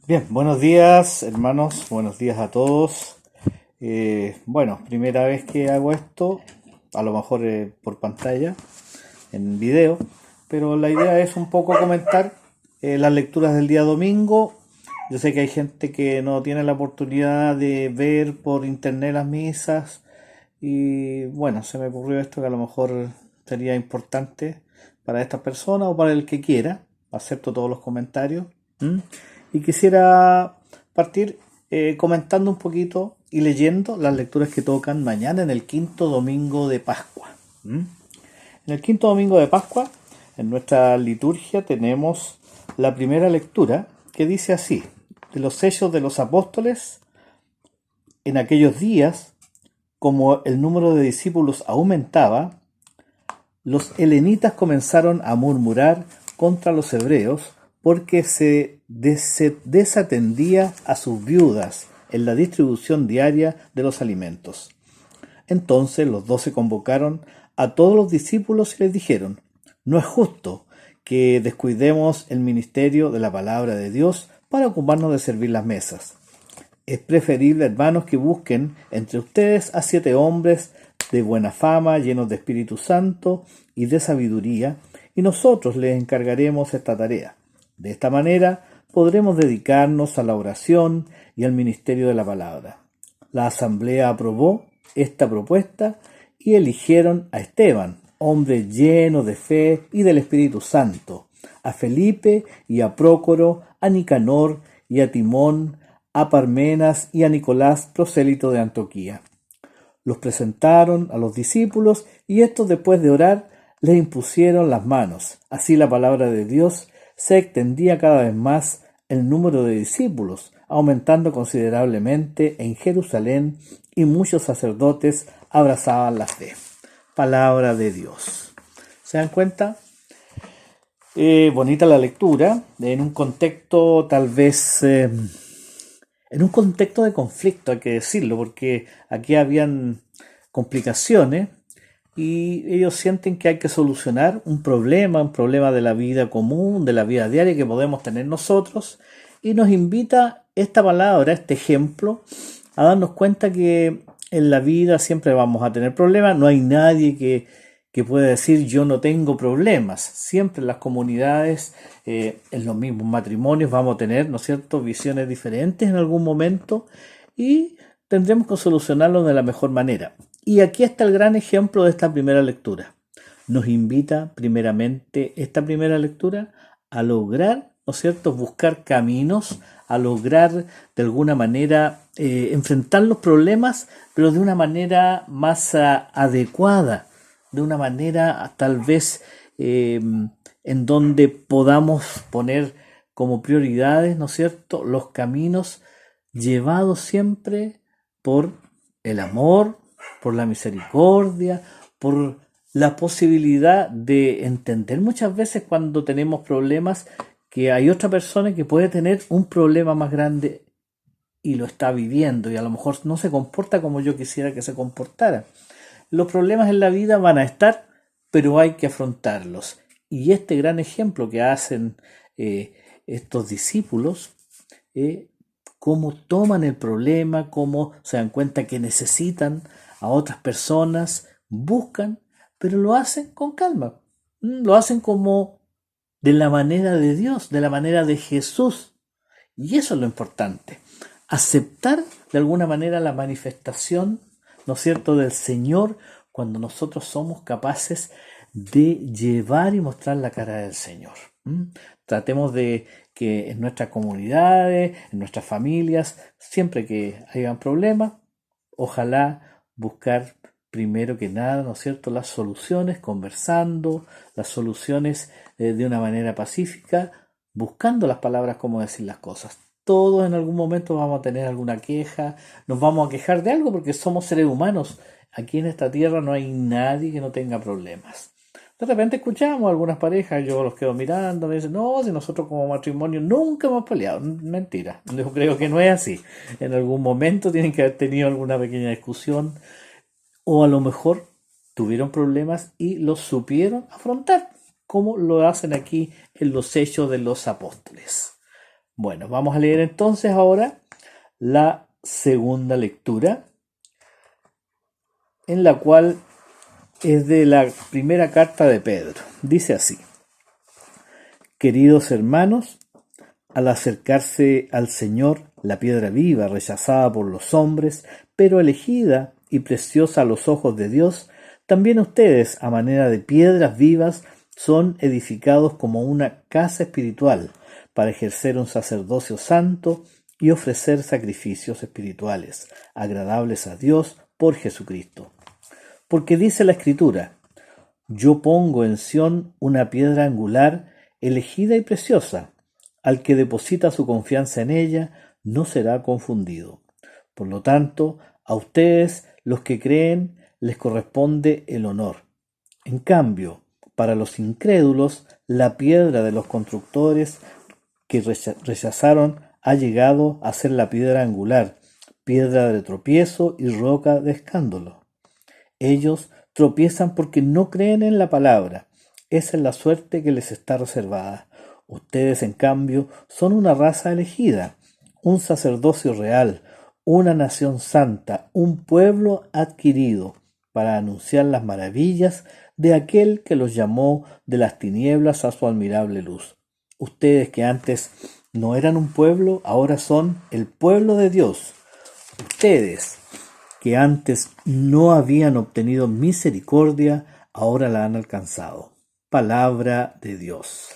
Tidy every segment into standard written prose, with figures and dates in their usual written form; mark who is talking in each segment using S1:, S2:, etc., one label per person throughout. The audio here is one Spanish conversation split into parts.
S1: Bien, buenos días hermanos, buenos días a todos. Primera vez que hago esto, a lo mejor por pantalla, en video, pero la idea es un poco comentar las lecturas del día domingo. Yo sé que hay gente que no tiene la oportunidad de ver por internet las misas y bueno, se me ocurrió esto que a lo mejor sería importante para estas personas o para el que quiera. Acepto todos los comentarios. ¿Mm? Y quisiera partir comentando un poquito y leyendo las lecturas que tocan mañana en el quinto domingo de Pascua. ¿Mm? En el quinto domingo de Pascua, en nuestra liturgia, tenemos la primera lectura que dice así: de los hechos de los apóstoles, en aquellos días, como el número de discípulos aumentaba, los helenitas comenzaron a murmurar contra los hebreos porque se desatendía a sus viudas en la distribución diaria de los alimentos. Entonces los 12 convocaron a todos los discípulos y les dijeron: no es justo que descuidemos el ministerio de la palabra de Dios para ocuparnos de servir las mesas. Es preferible, hermanos, que busquen entre ustedes a 7 hombres de buena fama, llenos de Espíritu Santo y de sabiduría, y nosotros les encargaremos esta tarea. De esta manera podremos dedicarnos a la oración y al ministerio de la palabra. La asamblea aprobó esta propuesta y eligieron a Esteban, hombre lleno de fe y del Espíritu Santo, a Felipe y a Prócoro, a Nicanor y a Timón, a Parmenas y a Nicolás, prosélito de Antioquía. Los presentaron a los discípulos y estos, después de orar, les impusieron las manos. Así la palabra de Dios se extendía cada vez más el número de discípulos, aumentando considerablemente en Jerusalén, y muchos sacerdotes abrazaban la fe. Palabra de Dios. ¿Se dan cuenta? Bonita la lectura, en un contexto tal vez en un contexto de conflicto, hay que decirlo, porque aquí habían complicaciones y ellos sienten que hay que solucionar un problema de la vida común, de la vida diaria que podemos tener nosotros, y nos invita esta palabra, este ejemplo, a darnos cuenta que en la vida siempre vamos a tener problemas. No hay nadie que pueda decir yo no tengo problemas. Siempre en las comunidades, en los mismos matrimonios vamos a tener, ¿no es cierto?, visiones diferentes en algún momento, y tendremos que solucionarlo de la mejor manera. Y aquí está el gran ejemplo de esta primera lectura. Nos invita primeramente esta primera lectura a lograr, ¿no es cierto?, buscar caminos, a lograr de alguna manera enfrentar los problemas, pero de una manera más adecuada, de una manera tal vez en donde podamos poner como prioridades, ¿no es cierto?, los caminos llevados siempre por el amor, por la misericordia, por la posibilidad de entender muchas veces cuando tenemos problemas que hay otra persona que puede tener un problema más grande y lo está viviendo y a lo mejor no se comporta como yo quisiera que se comportara. Los problemas en la vida van a estar, pero hay que afrontarlos. Y este gran ejemplo que hacen estos discípulos, cómo toman el problema, cómo se dan cuenta que necesitan a otras personas, buscan, pero lo hacen con calma. Lo hacen como de la manera de Dios, de la manera de Jesús. Y eso es lo importante. Aceptar de alguna manera la manifestación, ¿no es cierto?, del Señor cuando nosotros somos capaces de llevar y mostrar la cara del Señor. Tratemos de que en nuestras comunidades, en nuestras familias, siempre que hayan problemas, ojalá buscar primero que nada, ¿no es cierto?, las soluciones, conversando, las soluciones de una manera pacífica, buscando las palabras, cómo decir las cosas. Todos en algún momento vamos a tener alguna queja, nos vamos a quejar de algo porque somos seres humanos. Aquí en esta tierra no hay nadie que no tenga problemas. De repente escuchamos a algunas parejas, yo los quedo mirando, me dicen, no, si nosotros como matrimonio nunca hemos peleado. Mentira, yo creo que no es así. En algún momento tienen que haber tenido alguna pequeña discusión o a lo mejor tuvieron problemas y los supieron afrontar, como lo hacen aquí en los Hechos de los Apóstoles. Bueno, vamos a leer entonces ahora la segunda lectura, en la cual es de la primera carta de Pedro. Dice así: Queridos hermanos, al acercarse al Señor, la piedra viva, rechazada por los hombres, pero elegida y preciosa a los ojos de Dios, también ustedes, a manera de piedras vivas, son edificados como una casa espiritual para ejercer un sacerdocio santo y ofrecer sacrificios espirituales, agradables a Dios por Jesucristo. Porque dice la Escritura: Yo pongo en Sión una piedra angular, elegida y preciosa. Al que deposita su confianza en ella, no será confundido. Por lo tanto, a ustedes, los que creen, les corresponde el honor. En cambio, para los incrédulos, la piedra de los constructores que rechazaron ha llegado a ser la piedra angular, piedra de tropiezo y roca de escándalo. Ellos tropiezan porque no creen en la palabra. Esa es la suerte que les está reservada. Ustedes, en cambio, son una raza elegida, un sacerdocio real, una nación santa, un pueblo adquirido, para anunciar las maravillas de aquel que los llamó de las tinieblas a su admirable luz. Ustedes que antes no eran un pueblo, ahora son el pueblo de Dios. Ustedes que antes no habían obtenido misericordia, ahora la han alcanzado. Palabra de Dios.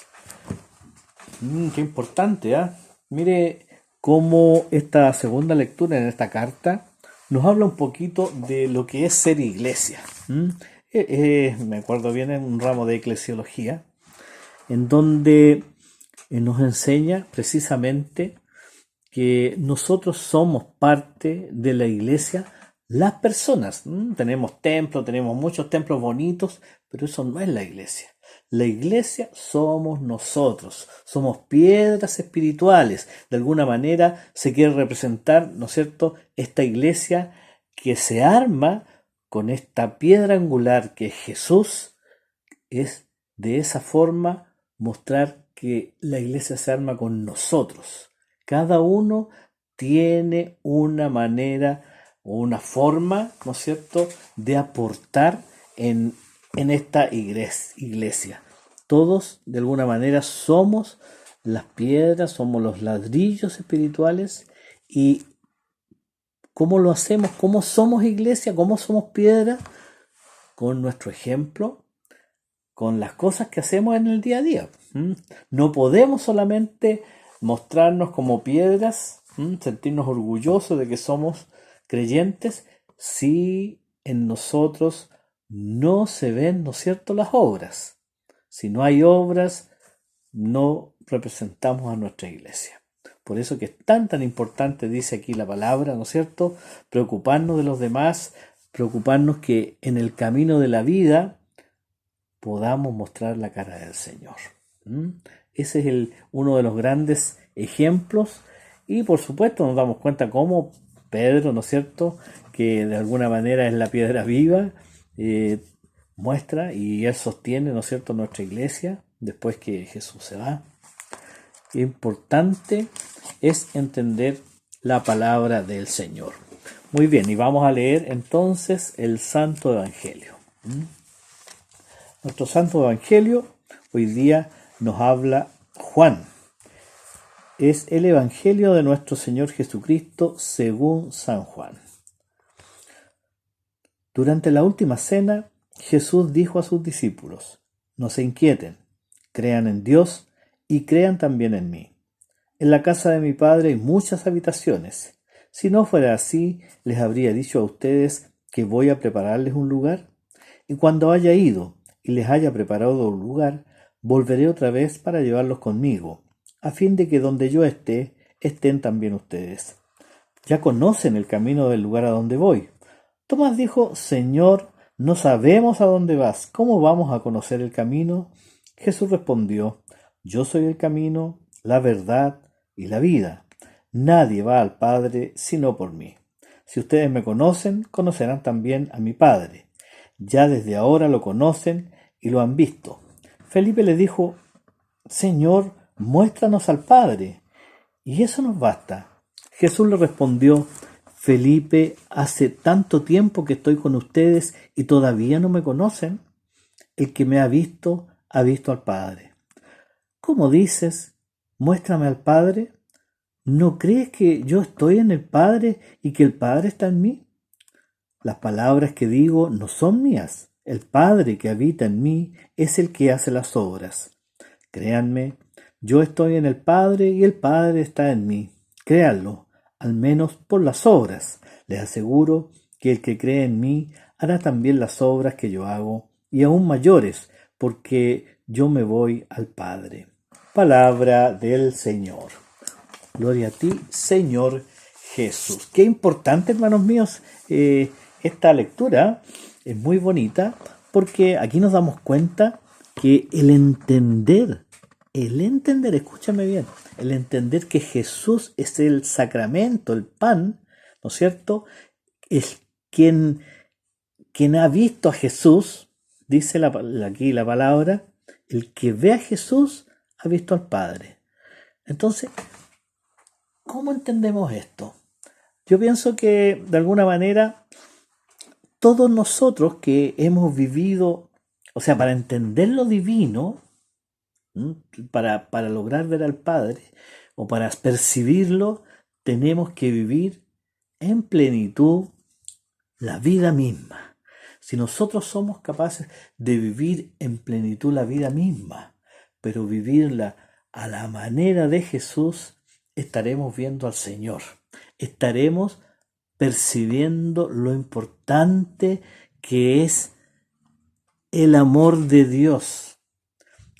S1: Qué importante, ¿eh? Mire cómo esta segunda lectura en esta carta nos habla un poquito de lo que es ser iglesia. Me acuerdo bien en un ramo de eclesiología, en donde nos enseña precisamente que nosotros somos parte de la iglesia, las personas. Tenemos templos, tenemos muchos templos bonitos, pero eso no es la iglesia. La iglesia somos nosotros, somos piedras espirituales. De alguna manera se quiere representar, ¿no es cierto?, esta iglesia que se arma con esta piedra angular que es Jesús. Es de esa forma mostrar que la iglesia se arma con nosotros. Cada uno tiene una manera o una forma, ¿no es cierto?, de aportar en esta iglesia. Todos, de alguna manera, somos las piedras, somos los ladrillos espirituales. ¿Y cómo lo hacemos? ¿Cómo somos iglesia? ¿Cómo somos piedra? Con nuestro ejemplo, con las cosas que hacemos en el día a día. No podemos solamente mostrarnos como piedras, sentirnos orgullosos de que somos creyentes, si en nosotros no se ven, ¿no es cierto?, las obras. Si no hay obras, no representamos a nuestra iglesia. Por eso que es tan importante, dice aquí la palabra, ¿no es cierto?, preocuparnos de los demás, preocuparnos que en el camino de la vida podamos mostrar la cara del Señor. Ese es uno de los grandes ejemplos. Y por supuesto nos damos cuenta cómo Pedro, ¿no es cierto?, que de alguna manera es la piedra viva, muestra y él sostiene, ¿no es cierto?, nuestra iglesia después que Jesús se va. Importante es entender la palabra del Señor. Muy bien, y vamos a leer entonces el Santo Evangelio. Nuestro Santo Evangelio hoy día nos habla Juan. Es el Evangelio de nuestro Señor Jesucristo según San Juan. Durante la última cena, Jesús dijo a sus discípulos: No se inquieten, crean en Dios y crean también en mí. En la casa de mi Padre hay muchas habitaciones. Si no fuera así, les habría dicho a ustedes que voy a prepararles un lugar. Y cuando haya ido y les haya preparado un lugar, volveré otra vez para llevarlos conmigo, a fin de que donde yo esté, estén también ustedes. Ya conocen el camino del lugar a donde voy. Tomás dijo: Señor, no sabemos a dónde vas. ¿Cómo vamos a conocer el camino? Jesús respondió: Yo soy el camino, la verdad y la vida. Nadie va al Padre sino por mí. Si ustedes me conocen, conocerán también a mi Padre. Ya desde ahora lo conocen y lo han visto. Felipe le dijo: Señor, muéstranos al Padre, Y eso nos basta. Jesús le respondió: Felipe, hace tanto tiempo que estoy con ustedes y todavía no me conocen. El que me ha visto al Padre. ¿Cómo dices? Muéstrame al Padre. ¿No crees que yo estoy en el Padre y que el Padre está en mí? Las palabras que digo no son mías. El Padre que habita en mí es el que hace las obras. Créanme, yo estoy en el Padre y el Padre está en mí. Créanlo, al menos por las obras. Les aseguro que el que cree en mí hará también las obras que yo hago, y aún mayores, porque yo me voy al Padre. Palabra del Señor. Gloria a ti, Señor Jesús. Qué importante, hermanos míos, esta lectura es muy bonita porque aquí nos damos cuenta que escúchame bien, el entender que Jesús es el sacramento, el pan, ¿no es cierto? Es quien ha visto a Jesús, dice aquí la palabra, el que ve a Jesús ha visto al Padre. Entonces, ¿cómo entendemos esto? Yo pienso que de alguna manera todos nosotros que hemos vivido, o sea, para entender lo divino, para lograr ver al Padre o para percibirlo, tenemos que vivir en plenitud la vida misma. Si nosotros somos capaces de vivir en plenitud la vida misma, pero vivirla a la manera de Jesús, estaremos viendo al Señor. Estaremos percibiendo lo importante que es el amor de Dios.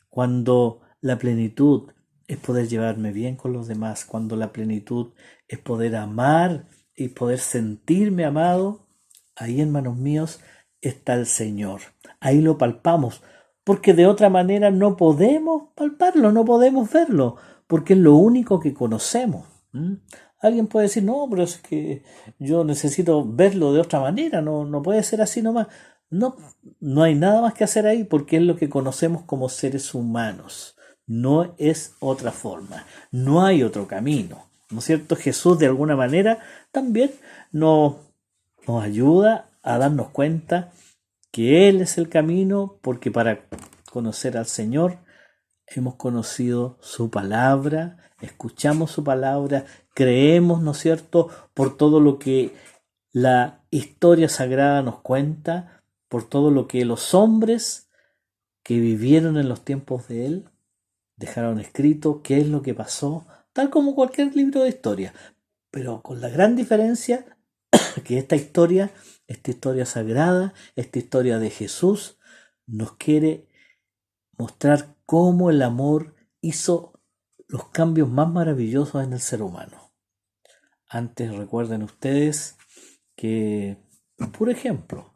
S1: Cuando la plenitud es poder llevarme bien con los demás, cuando la plenitud es poder amar y poder sentirme amado, ahí, hermanos míos, está el Señor. Ahí lo palpamos, porque de otra manera no podemos palparlo, no podemos verlo, porque es lo único que conocemos. Alguien puede decir: no, pero es que yo necesito verlo de otra manera, no puede ser así nomás. No hay nada más que hacer ahí, porque es lo que conocemos como seres humanos. No es otra forma, no hay otro camino, ¿no es cierto? Jesús de alguna manera también nos ayuda a darnos cuenta que Él es el camino, porque para conocer al Señor hemos conocido su palabra, escuchamos su palabra, creemos, ¿no es cierto?, por todo lo que la historia sagrada nos cuenta, por todo lo que los hombres que vivieron en los tiempos de Él dejaron escrito, qué es lo que pasó, tal como cualquier libro de historia, pero con la gran diferencia que esta historia sagrada, esta historia de Jesús, nos quiere mostrar cómo el amor hizo los cambios más maravillosos en el ser humano. Antes, recuerden ustedes que, por ejemplo,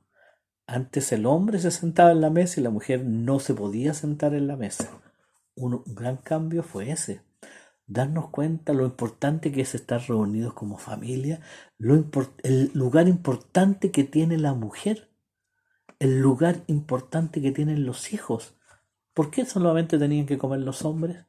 S1: antes el hombre se sentaba en la mesa y la mujer no se podía sentar en la mesa. Un gran cambio fue ese. Darnos cuenta lo importante que es estar reunidos como familia, el lugar importante que tiene la mujer, el lugar importante que tienen los hijos. ¿Por qué solamente tenían que comer los hombres?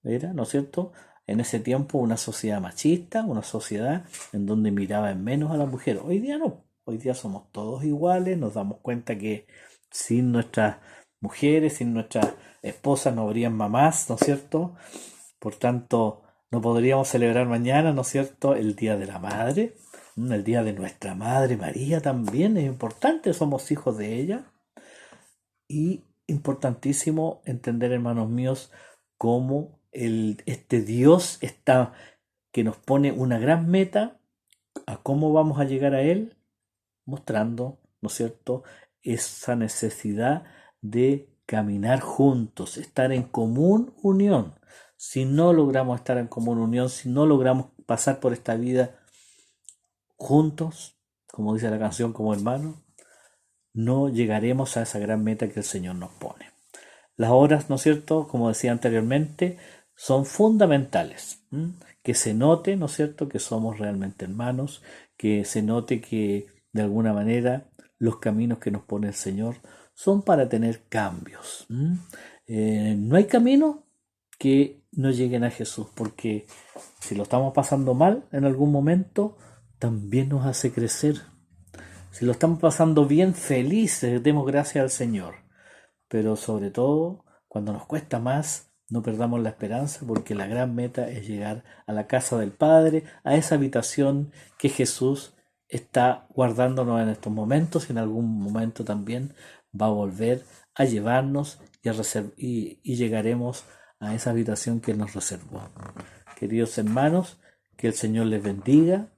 S1: Era, ¿no es cierto?, en ese tiempo una sociedad machista, una sociedad en donde miraba en menos a la mujer. Hoy día no, hoy día somos todos iguales, nos damos cuenta que sin nuestras mujeres, sin nuestras esposas no habrían mamás, ¿no es cierto? Por tanto, no podríamos celebrar mañana, ¿no es cierto?, el Día de la Madre, el Día de nuestra Madre María también es importante, somos hijos de ella. Y importantísimo entender, hermanos míos, cómo este Dios está, que nos pone una gran meta a cómo vamos a llegar a Él, mostrando, ¿no es cierto?, esa necesidad de caminar juntos, estar en común unión. Si no logramos estar en común unión, si no logramos pasar por esta vida juntos, como dice la canción, como hermanos, no llegaremos a esa gran meta que el Señor nos pone. Las horas, ¿no es cierto?, como decía anteriormente, son fundamentales. Que se note, ¿no es cierto?, que somos realmente hermanos, que se note que de alguna manera los caminos que nos pone el Señor son para tener cambios. No hay camino que no lleguen a Jesús, porque si lo estamos pasando mal en algún momento, también nos hace crecer. Si lo estamos pasando bien, felices, demos gracias al Señor. Pero sobre todo, cuando nos cuesta más, no perdamos la esperanza, porque la gran meta es llegar a la casa del Padre, a esa habitación que Jesús está guardándonos en estos momentos, y en algún momento también va a volver a llevarnos y llegaremos a esa habitación que Él nos reservó. Queridos hermanos, que el Señor les bendiga,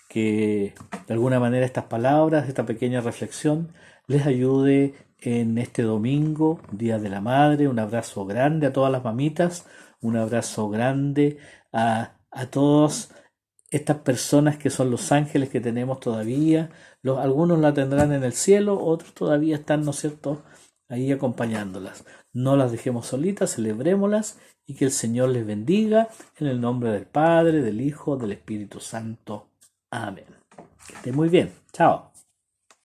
S1: que de alguna manera estas palabras, esta pequeña reflexión, les ayude en este domingo, Día de la Madre. Un abrazo grande a todas las mamitas, un abrazo grande a todas estas personas que son los ángeles que tenemos todavía. Algunos la tendrán en el cielo, otros todavía están, ¿no es cierto?, ahí acompañándolas. No las dejemos solitas, celebrémoslas, y que el Señor les bendiga en el nombre del Padre, del Hijo, del Espíritu Santo. Amén. Que esté muy bien. Chao.